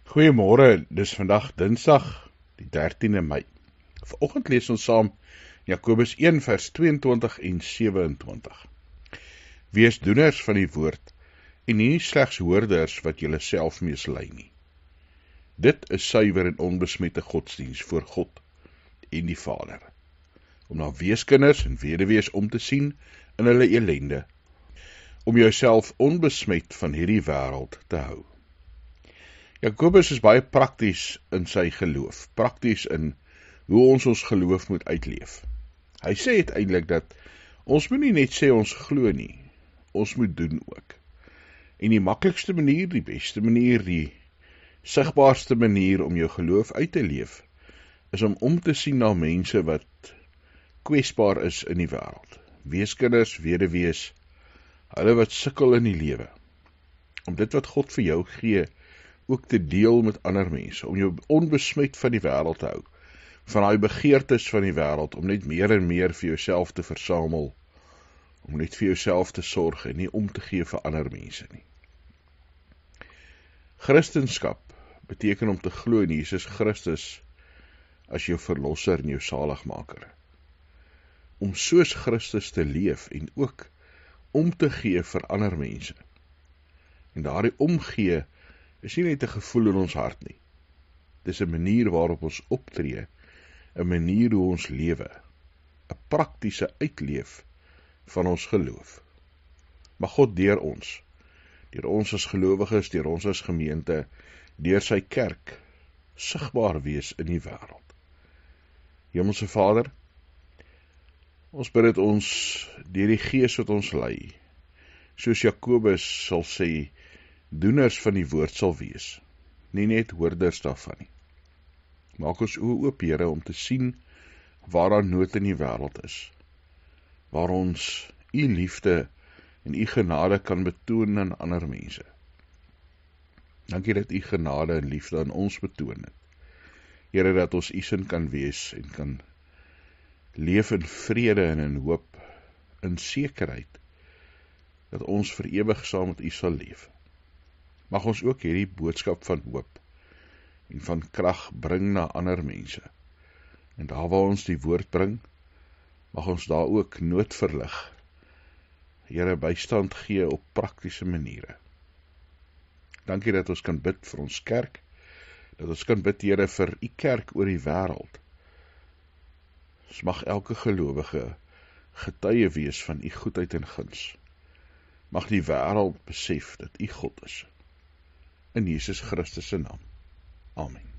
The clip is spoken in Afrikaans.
Goeiemôre, dis vandag Dinsdag, die 13de Mei. Vanoggend lees ons saam Jakobus 1 vers 22 en 27. Wees doeners van die woord en nie slegs hoorders wat julle self mislei nie. Dit is suiwer en onbesmette godsdiens voor God en die Vader, om na weeskinders en weduwees om te sien in hulle elende, om jouself onbesmet van hierdie wêreld te hou. Jakobus is baie prakties in sy geloof, prakties in hoe ons geloof moet uitleef. Hy sê uiteindelik dat ons moet nie net sê ons glo nie, ons moet doen ook. En die maklikste manier, die beste manier, die sigbaarste manier om jou geloof uit te leef, is om te sien na mense wat kwesbaar is in die wêreld. Weeskinders, weduwees, hulle wat sukkel in die lewe. Om dit wat God vir jou gee, ook te deel met ander mense, om jou onbesmet van die wêreld te hou, van die begeertes van die wêreld, om net meer en meer vir jouself te versamel, om net vir jouself te sorg en nie om te gee vir ander mense nie. Christenskap beteken om te glo in Jesus Christus as jou verlosser en jou saligmaker. Om soos Christus te leef en ook om te gee vir ander mense. En daardie omgee is nie net 'n gevoel in ons hart nie. Dit is 'n manier waarop ons optree, 'n manier hoe ons lewe, 'n praktiese uitleef van ons geloof. Mag God deur ons as gelowiges, deur ons as gemeente, deur sy kerk, sigbaar wees in die wêreld. Hemelse Vader, ons bid dat ons deur die Gees wat ons lei, soos Jakobus sal sê, doeners van die woord sal wees, nie net hoorders daarvan nie. Maak ons oë oop, Here, om te sien waar daar nood in die wêreld is, waar ons u liefde en u genade kan betoon aan ander mense. Dankie dat u genade en liefde aan ons betoon het. Here, dat ons u sin kan wees en kan leef in vrede en in hoop, in sekerheid, dat ons vir ewig saam met u sal leef. Mag ons ook hierdie boodskap van hoop en van krag bring na ander mense. En daar waar ons die woord bring, mag ons daar ook nood verlig. Here, bystand gee op praktiese maniere. Dankie dat ons kan bid vir ons kerk, dat ons kan bid, Here, vir u kerk oor die wêreld. Ons mag elke gelowige getuie wees van u goedheid en guns. Mag die wêreld besef dat u God is. In Jesus Christus se naam. Amen.